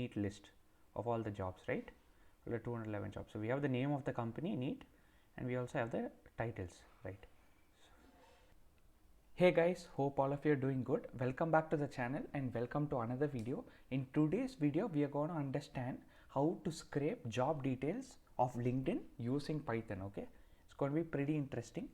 neat list of all the jobs, right? The 211 jobs. So we have the name of the company neat, and we also have the titles, right? Hey guys, hope all of you are doing good. Welcome back to the channel and welcome to another video. In today's video, we are going to understand how to scrape job details of LinkedIn using Python. Okay, it's going to be pretty interesting.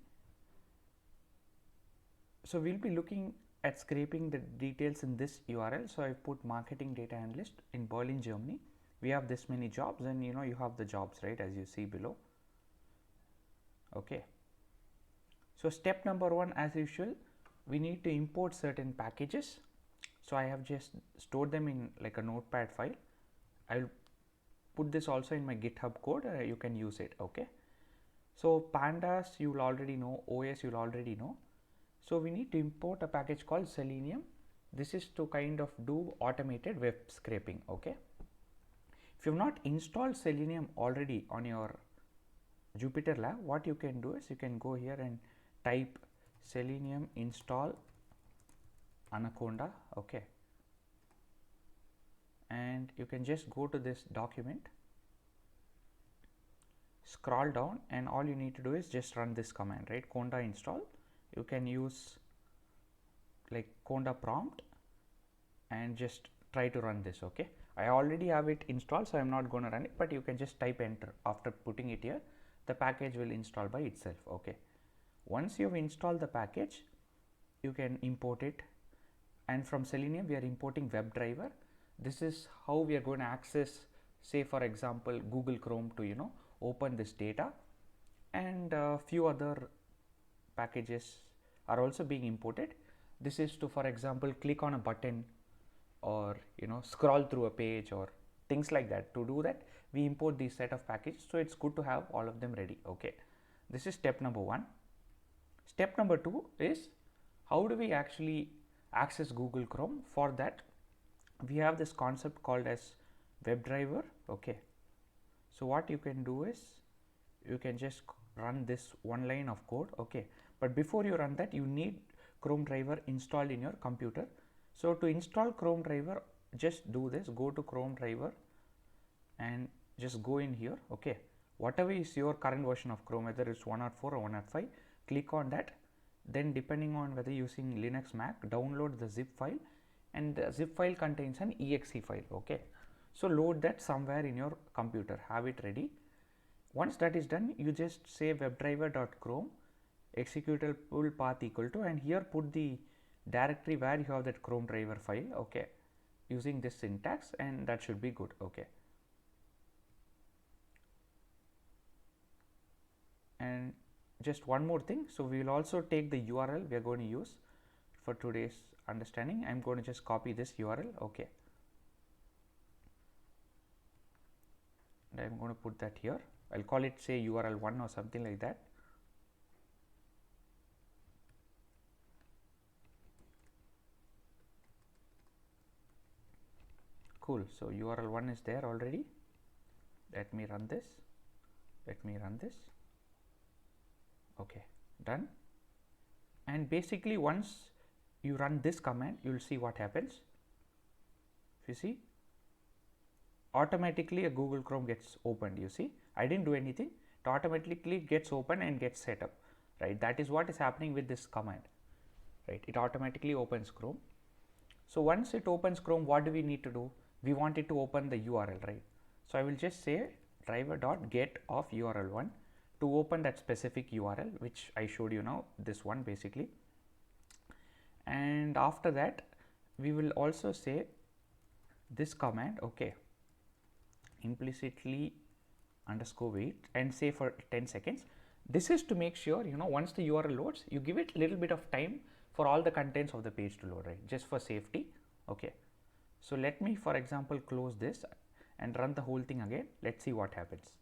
So we'll be looking at scraping the details in this URL. So I put marketing data analyst in Berlin, Germany. We have this many jobs, and you have the jobs, right, as you see below. Okay, so step number one, as usual, we need to import certain packages. So I have just stored them in like a notepad file. I'll put this also in my GitHub code. You can use it. Okay, so pandas you will already know, OS you will already know. So we need to import a package called Selenium. This is to kind of do automated web scraping. Okay, if you have not installed Selenium already on your Jupyter Lab, what you can do is you can go here and type Selenium install Anaconda. Okay, and you can just go to this document, scroll down, and all you need to do is just run this command, right? Conda install. You can use like Conda prompt and just try to run this. Okay, I already have it installed, so I'm not going to run it, but you can just type enter. After putting it here, the package will install by itself. Okay, once you've installed the package, you can import it, and from Selenium we are importing WebDriver. This is how we are going to access, say for example, Google Chrome to open this data, and a few other packages are also being imported. This is to, for example, click on a button or scroll through a page or things like that. To do that, we import these set of packages, so it's good to have all of them ready. Okay, this is step number one. Step number two is how do we actually access Google Chrome. For that, we have this concept called as WebDriver. Okay, so what you can do is you can just run this one line of code. Okay, but before you run that, you need Chrome driver installed in your computer. So to install Chrome driver, just do this, go to Chrome driver and just go in here. Okay, whatever is your current version of Chrome, whether it's 104 or 105, click on that. Then depending on whether using Linux, Mac, download the zip file, and the zip file contains an exe file. Okay, so load that somewhere in your computer, have it ready. Once that is done, you just say webdriver.chrome executable path equal to, and here put the directory where you have that Chrome driver file. Okay, using this syntax, and that should be good. Okay, and just one more thing, so we will also take the URL we are going to use for today's understanding. I'm going to just copy this URL. Okay, and I'm going to put that here. I'll call it, say, URL1 or something like that. Cool, so URL1 is there already. Let me run this. Okay, done. And basically, once you run this command, you will see what happens. If you see, automatically a Google Chrome gets opened. You see, I didn't do anything. It automatically gets open and gets set up, right? That is what is happening with this command, right? It automatically opens Chrome. So once it opens Chrome, what do we need to do? We want it to open the URL, right? So I will just say driver.get of URL1 to open that specific URL, which I showed you now, this one basically. And after that, we will also say this command. Okay, implicitly underscore wait and say for 10 seconds. This is to make sure once the URL loads, you give it a little bit of time for all the contents of the page to load, right? Just for safety. Okay, so let me, for example, close this and run the whole thing again. Let's see what happens.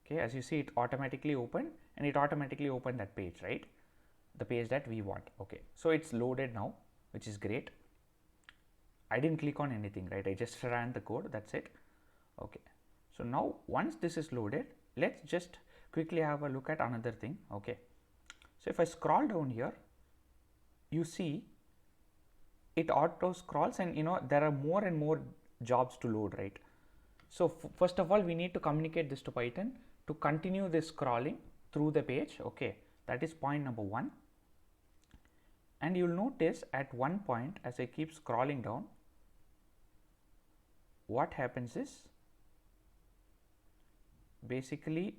Okay, as you see, it automatically opened, and it automatically opened that page, right? The page that we want. Okay, so it's loaded now, which is great. I didn't click on anything, right? I just ran the code, that's it. Okay, so now once this is loaded, let's just quickly have a look at another thing. Okay, so if I scroll down here, you see it auto scrolls, and there are more and more jobs to load, right? So first of all, we need to communicate this to Python to continue this scrolling through the page. Okay, that is point number 1. And you'll notice at one point, as I keep scrolling down, what happens is basically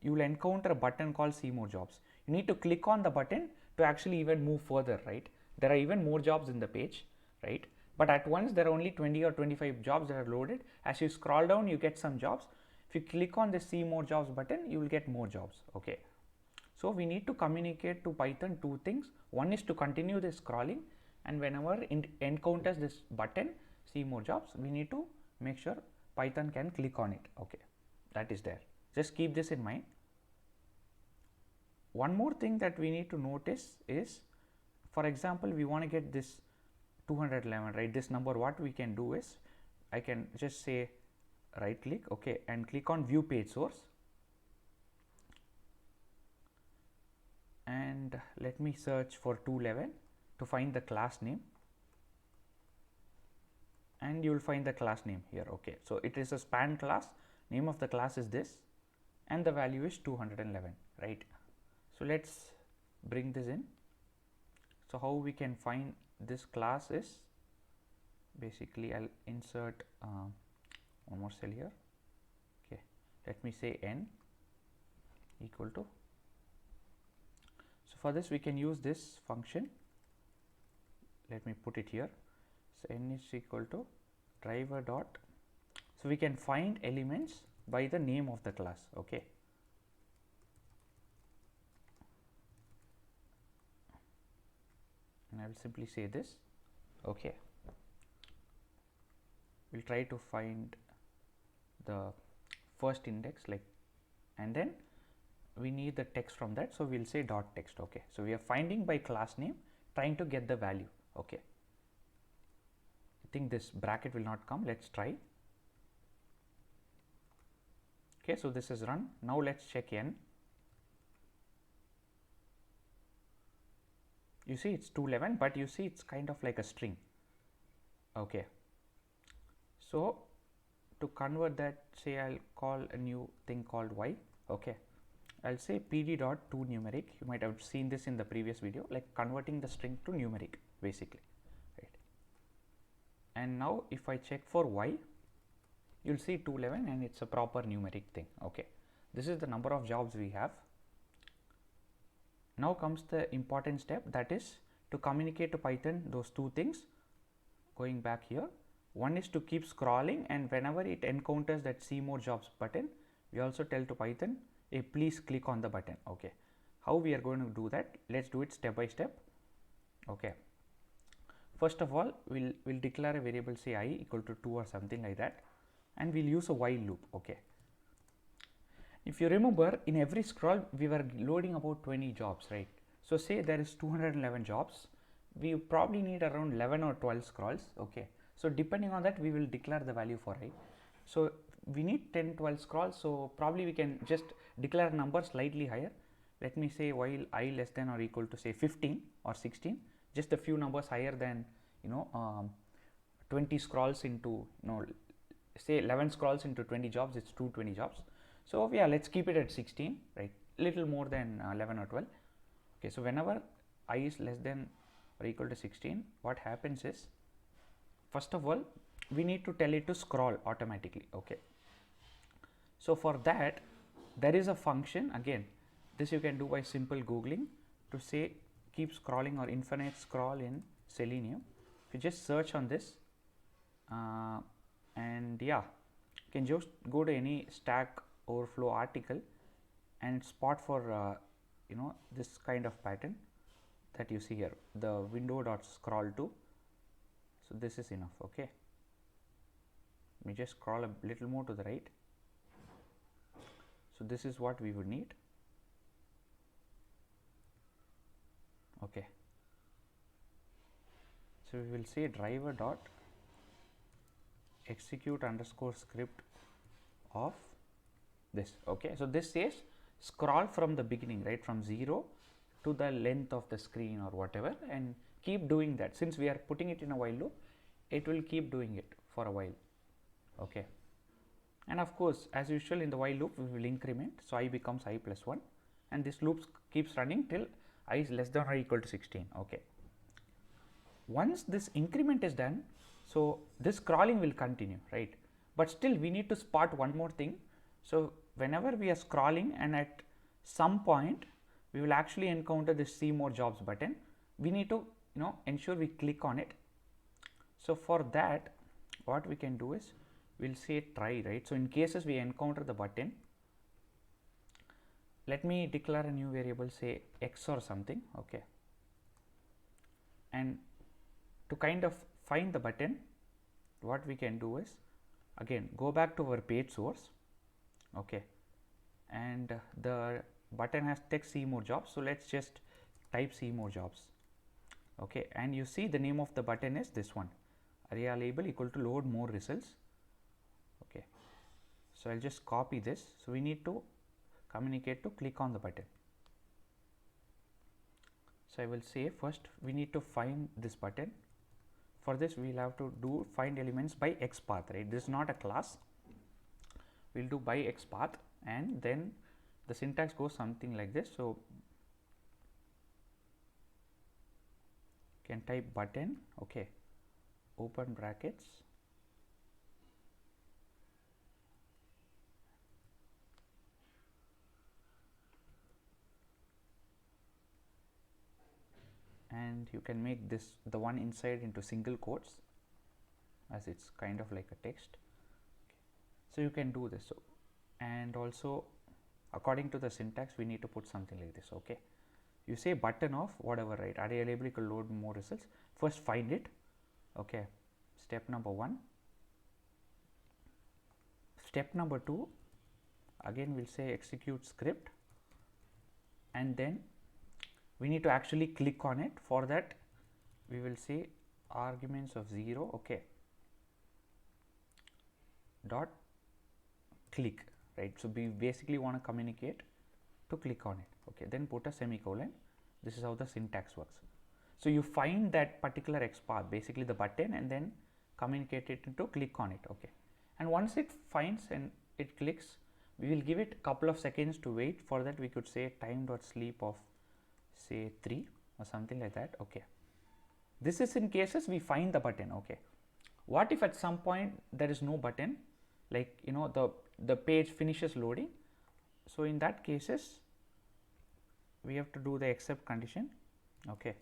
you will encounter a button called see more jobs. You need to click on the button to actually even move further, right? There are even more jobs in the page, right? But at once there are only 20 or 25 jobs that are loaded. As you scroll down, you get some jobs. If you click on the see more jobs button, you will get more jobs. Okay. So we need to communicate to Python two things. One is to continue this scrolling, and whenever it encounters this button, see more jobs, we need to make sure Python can click on it. Okay, that is there. Just keep this in mind. One more thing that we need to notice is, for example, we want to get this 211, right? This number, what we can do is, I can just say right click, okay, and click on view page source. And let me search for 211 to find the class name, and you will find the class name here. Okay, so it is a span class, name of the class is this, and the value is 211, right? So let's bring this in. So how we can find this class is, basically I'll insert one more cell here. Okay, let me say n equal to, so for this we can use this function. Let me put it here. So n is equal to driver dot, so we can find elements by the name of the class. Okay, and I will simply say this. Okay, we'll try to find the first index, like, and then we need the text from that, so we'll say dot text. Okay, so we are finding by class name, trying to get the value. Okay, I think this bracket will not come. Let's try. Okay, so this is run. Now let's check n. You see it's 211, but you see it's kind of like a string. Okay, so to convert that, say I'll call a new thing called y. Okay, I'll say pd dot to numeric. You might have seen this in the previous video, like converting the string to numeric basically, right? And now if I check for y, you'll see 211 and it's a proper numeric thing. Okay, this is the number of jobs we have. Now comes the important step, that is to communicate to Python those two things. Going back here, one is to keep scrolling, and whenever it encounters that see more jobs button, we also tell to Python, hey, please click on the button. Okay, how we are going to do that? Let's do it step by step. Okay, first of all, we'll declare a variable, say I equal to 2 or something like that, and we'll use a while loop. Okay, if you remember, in every scroll we were loading about 20 jobs, right? So say there is 211 jobs, we probably need around 11 or 12 scrolls. Okay, so depending on that we will declare the value for I. So we need 10-12 scrolls, so probably we can just declare a number slightly higher. Let me say while I less than or equal to, say 15 or 16, just a few numbers higher than 20 scrolls into, say 11 scrolls into 20 jobs, it's 220 jobs. So yeah, let's keep it at 16, right? Little more than 11 or 12. Okay, so whenever I is less than or equal to 16, what happens is, first of all, we need to tell it to scroll automatically. Okay, so for that there is a function. Again, this you can do by simple googling to say keep scrolling or infinite scroll in Selenium. If you just search on this and yeah, you can just go to any Stack Overflow article and spot for this kind of pattern that you see here, the window dot scroll to. So this is enough. Okay, let me just scroll a little more to the right. So this is what we would need. Okay, so we will say driver dot execute underscore script of this. Okay, so this says scroll from the beginning, right, from 0 to the length of the screen or whatever, and keep doing that. Since we are putting it in a while loop, it will keep doing it for a while. Okay. And of course, as usual in the while loop, we will increment. So I becomes I plus 1, and this loop keeps running till I is less than or equal to 16. Okay. Once this increment is done, so this scrolling will continue, right? But still we need to spot one more thing. So whenever we are scrolling and at some point we will actually encounter this see more jobs button, we need to ensure we click on it. So for that, what we can do is we'll say try, right? So in cases we encounter the button, let me declare a new variable, say x or something. Okay. And to kind of find the button, what we can do is again go back to our page source. Okay. And the button has text see more jobs, so let's just type see more jobs. Okay. And you see the name of the button is this one, array label equal to load more results. Okay. So I'll just copy this. So we need to communicate to click on the button. So I will say first we need to find this button. For this we will have to do find elements by x path, right? This is not a class. We will do by x path, and then the syntax goes something like this. So can type button, okay, open brackets, and you can make this the one inside into single quotes, as it's kind of like a text. Okay. So you can do this. So and also according to the syntax we need to put something like this. Okay. You say button of whatever, right? Array label equal load more results. First find it. Okay. Step number 1. Step number 2, again we'll say execute script, and then we need to actually click on it. For that we will say arguments of 0, okay, dot click, right? So we basically want to communicate to click on it. Okay, then put a semicolon. This is how the syntax works. So you find that particular x path, basically the button, and then communicate it to click on it. Okay, and once it finds and it clicks, we will give it a couple of seconds to wait. For that we could say time dot sleep of say 3 or something like that. Okay, this is in cases we find the button. Okay, what if at some point there is no button, like the page finishes loading? So in that cases we have to do the except condition. Okay,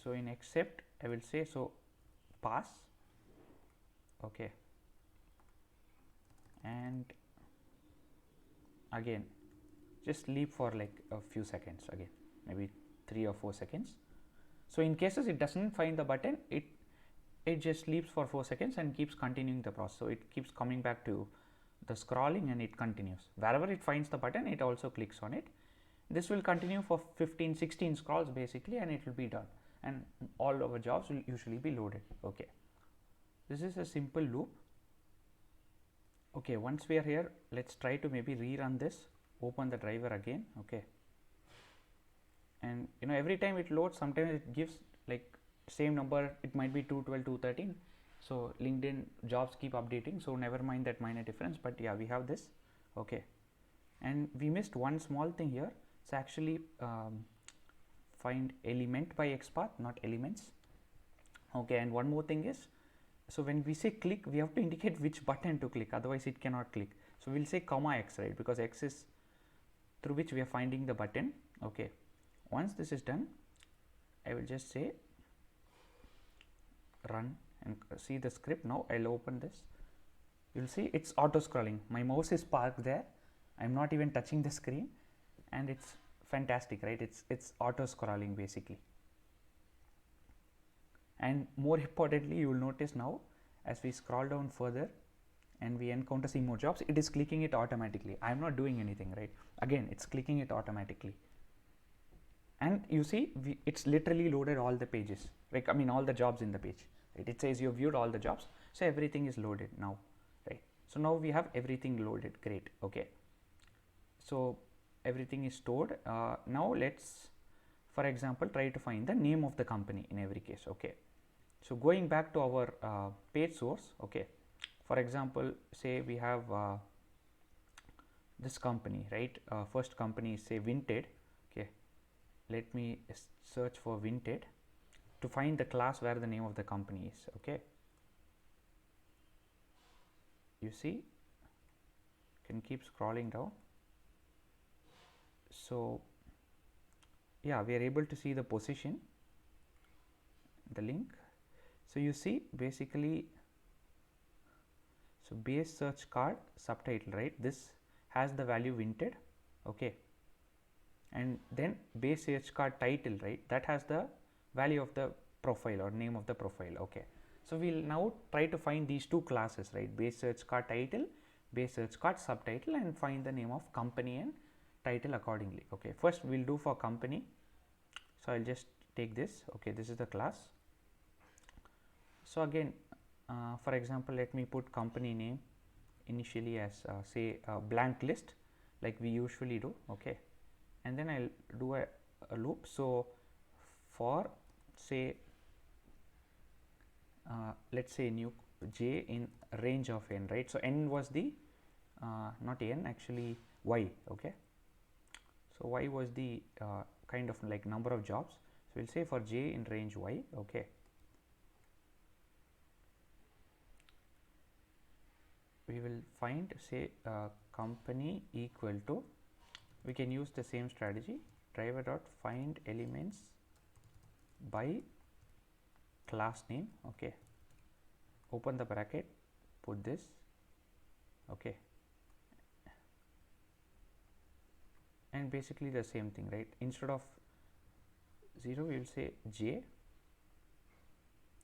so in except I will say so pass, okay, and again just leave for like a few seconds, again maybe 3 or 4 seconds. So in cases it doesn't find the button, it just sleeps for 4 seconds and keeps continuing the process. So it keeps coming back to the scrolling and it continues. Wherever it finds the button, it also clicks on it. This will continue for 15-16 scrolls basically, and it will be done, and all our jobs will usually be loaded. Okay, this is a simple loop. Okay, once we are here, let's try to maybe rerun this, open the driver again. Okay, and every time it loads, sometimes it gives like same number, it might be 212, 213. So LinkedIn jobs keep updating, so never mind that minor difference, but yeah, we have this. Okay, and we missed one small thing here. It's actually find element by x path, not elements. Okay, and one more thing is, so when we say click, we have to indicate which button to click, otherwise it cannot click. So we'll say comma x, right, because x is through which we are finding the button. Okay, once this is done, I will just say run and see the script. Now I'll open this. You'll see it's auto scrolling. My mouse is parked there. I'm not even touching the screen, and it's fantastic, right? It's auto scrolling basically. And more importantly, you will notice now as we scroll down further and we encounter see more jobs, it is clicking it automatically. I'm not doing anything, right? Again, it's clicking it automatically. And you see it's literally loaded all the pages, like all the jobs in the page, right? It says you viewed all the jobs, so everything is loaded now, right? So now we have everything loaded. Great. Okay, so everything is stored. Now let's For example, try to find the name of the company in every case. Okay. So going back to our page source. Okay. For example, say we have this company, right? First company is say Vinted. Okay. Let me search for Vinted to find the class where the name of the company is. Okay. You see, can keep scrolling down. So yeah, we are able to see the position, the link. So you see basically, so base search card subtitle, right? This has the value Vinted. Okay. And then base search card title, right? That has the value of the profile or name of the profile. Okay. So we'll now try to find these two classes, right? Base search card title, base search card subtitle, and find the name of company and title accordingly. Okay. First we'll do for company. So I'll just take this. Okay. This is the class. So again, for example, let me put company name initially as say a blank list like we usually do. Okay. And then I'll do a loop. So for say let's say new j in range of n, right? So n was the not n, actually y. Okay. So y was the kind of like number of jobs. So we'll say for j in range y. Okay. We will find say company equal to, we can use the same strategy, driver dot find elements by class name. Okay. Open the bracket, put this. Okay. And basically the same thing, right? Instead of 0, we will say j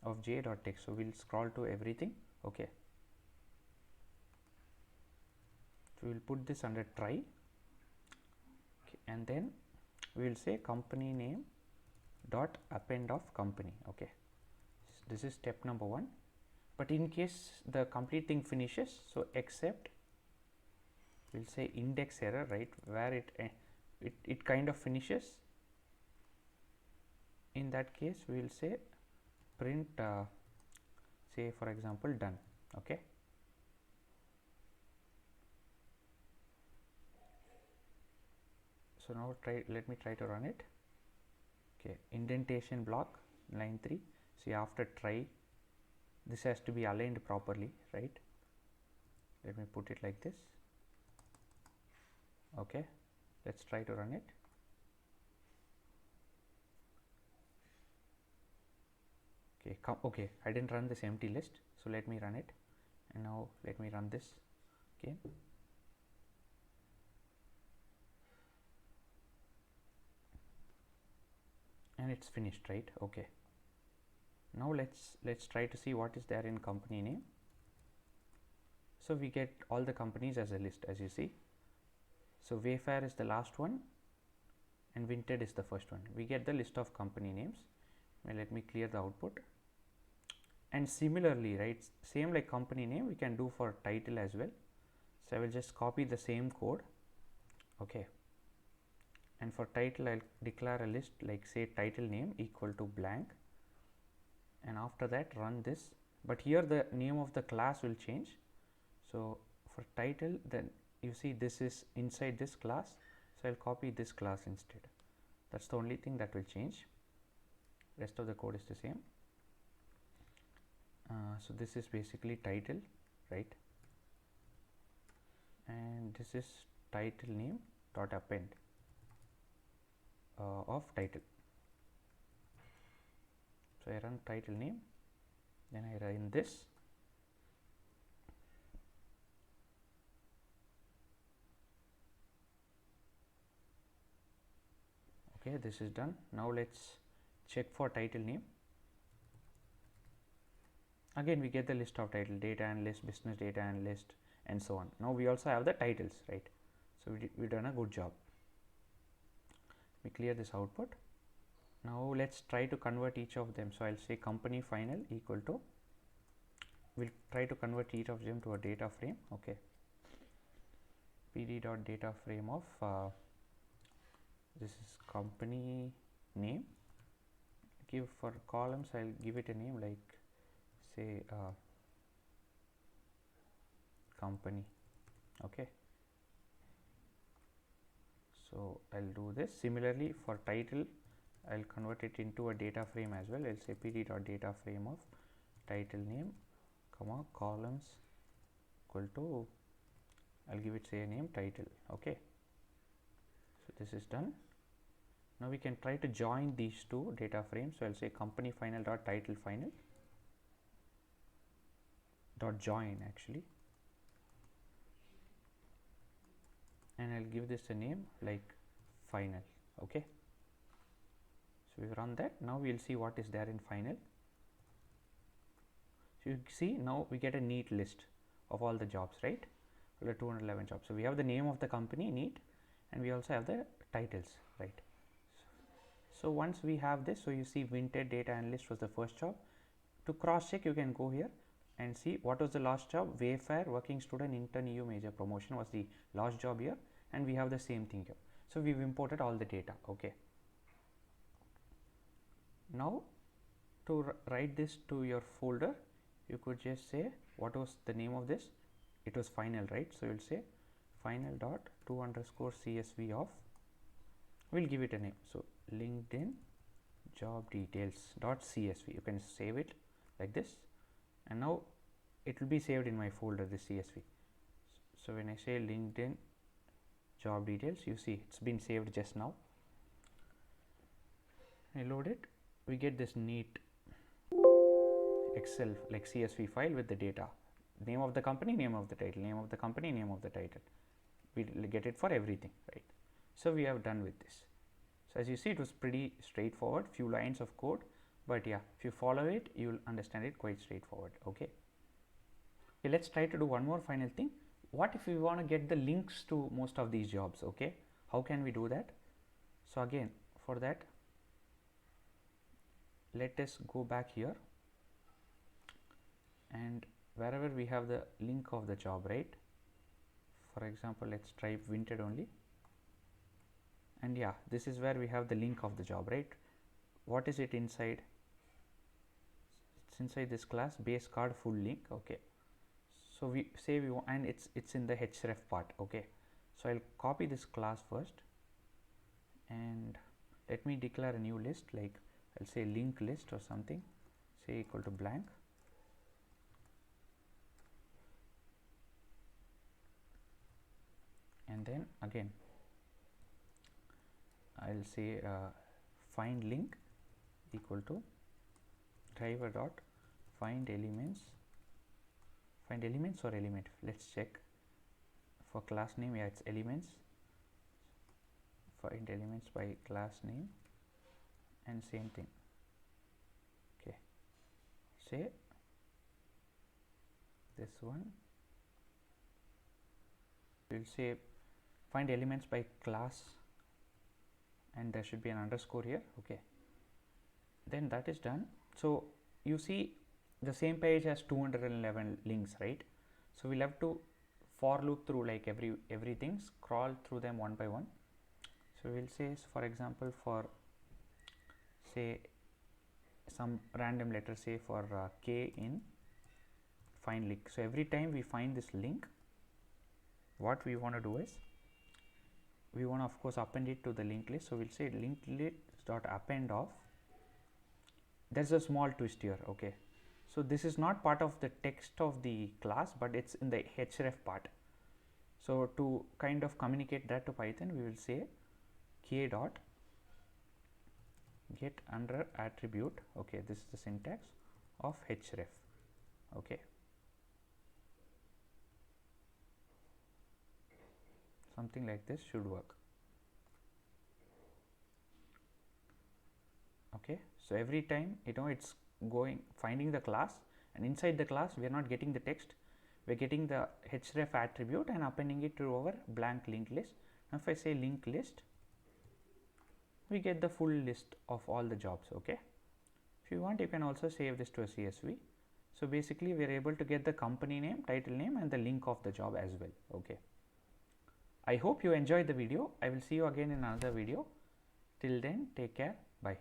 of j dot text. So we'll scroll to everything. Okay. So we'll put this under try. Okay. And then we will say company name dot append of company. Okay. This is step number 1. But in case the complete thing finishes, so except, we'll say index error, right, where it kind of finishes. In that case, we will say print say for example done. Okay. So now let me try to run it. Okay. Indentation block line 3. See, after try, this has to be aligned properly, right? Let me put it like this. Okay. Let's try to run it. Okay. Okay. I didn't run this empty list. So let me run it. And now let me run this again. And it's finished, right? Okay. Now let's try to see what is there in company name. So we get all the companies as a list, as you see. So Wayfair is the last one and Vinted is the first one. We get the list of company names. Well, let me clear the output. And similarly, right, same like company name, we can do for title as well. So I will just copy the same code. Okay. And for title, I'll declare a list like say title name equal to blank. And after that, run this. But here the name of the class will change. So for title, then you see this is inside this class. So I'll copy this class instead. That's the only thing that will change. Rest of the code is the same. So this is basically title, right? And this is title name dot append of title. So I run title name, then I run this. Okay, this is done. Now let's check for title name. Again, we get the list of title, data analyst, business data analyst, and so on. Now we also have the titles, right? So we've done a good job. We clear this output. Now let's try to convert each of them. So I'll say company final equal to, we'll try to convert each of them to a data frame. Okay. PD dot data frame of this is company name. Give for columns, I'll give it a name like say company. Okay, so I'll do this. Similarly for title, I'll convert it into a data frame as well. I'll say pd.data frame of title name comma columns equal to, I'll give it say a name title. Okay, so this is done. Now we can try to join these two data frames. So I'll say company final dot title final dot join actually, and I'll give this a name like final. Okay, so we run that. Now we'll see what is there in final. So you see now we get a neat list of all the jobs, right? The 211 jobs. So we have the name of the company neat, and we also have the titles, right? So once we have this, so you see Vinted data analyst was the first job. To cross check, you can go here and see what was the last job. Wayfair working student intern EU major promotion was the last job here, and we have the same thing here. So we've imported all the data. Okay, now to write this to your folder, you could just say what was the name of this. It was final, right? So you'll say final dot 2 underscore CSV of, we'll give it a name. So LinkedIn job details dot CSV. You can save it like this, and now it will be saved in my folder, this CSV. So when I say LinkedIn job details, you see it's been saved just now. I load it, we get this neat Excel like CSV file with the data, name of the company, name of the title, name of the company, name of the title. We get it for everything, right? So we have done with this. So as you see, it was pretty straightforward, few lines of code, but yeah, if you follow it, you will understand it quite straightforward. Okay, let's try to do one more final thing. What if we want to get the links to most of these jobs? Okay, how can we do that? So again, for that, let us go back here, and wherever we have the link of the job, right? For example, let's try Vinted only, and yeah, this is where we have the link of the job, right? What is it inside? It's inside this class base card full link. Okay, so we say we want, and it's in the href part. Okay, so I'll copy this class first, and let me declare a new list, like I'll say link list or something, say equal to blank, and then again I'll say find link equal to driver dot find elements or element. Let's check for class name. Yeah, it's elements. Find elements by class name, and same thing. Okay, say this one, we'll say find elements by class, and there should be an underscore here. Okay, then that is done. So you see the same page has 211 links, right? So we'll have to for loop through like everything, scroll through them one by one. So we'll say, for example, for say some random letter, say for K in find link. So every time we find this link, what we want to do is we want to of course append it to the linked list. So we'll say linked list dot append of, there's a small twist here. Okay, so this is not part of the text of the class, but it's in the href part. So to kind of communicate that to Python, we will say k dot get under attribute. Okay, this is the syntax of href. Okay, something like this should work. Okay, so every time it's going finding the class, and inside the class we are not getting the text, we are getting the href attribute and appending it to our blank linked list. Now if I say linked list, we get the full list of all the jobs. Okay, if you want, you can also save this to a CSV. So basically we are able to get the company name, title name, and the link of the job as well. Okay, I hope you enjoyed the video. I will see you again in another video. Till then, take care. Bye.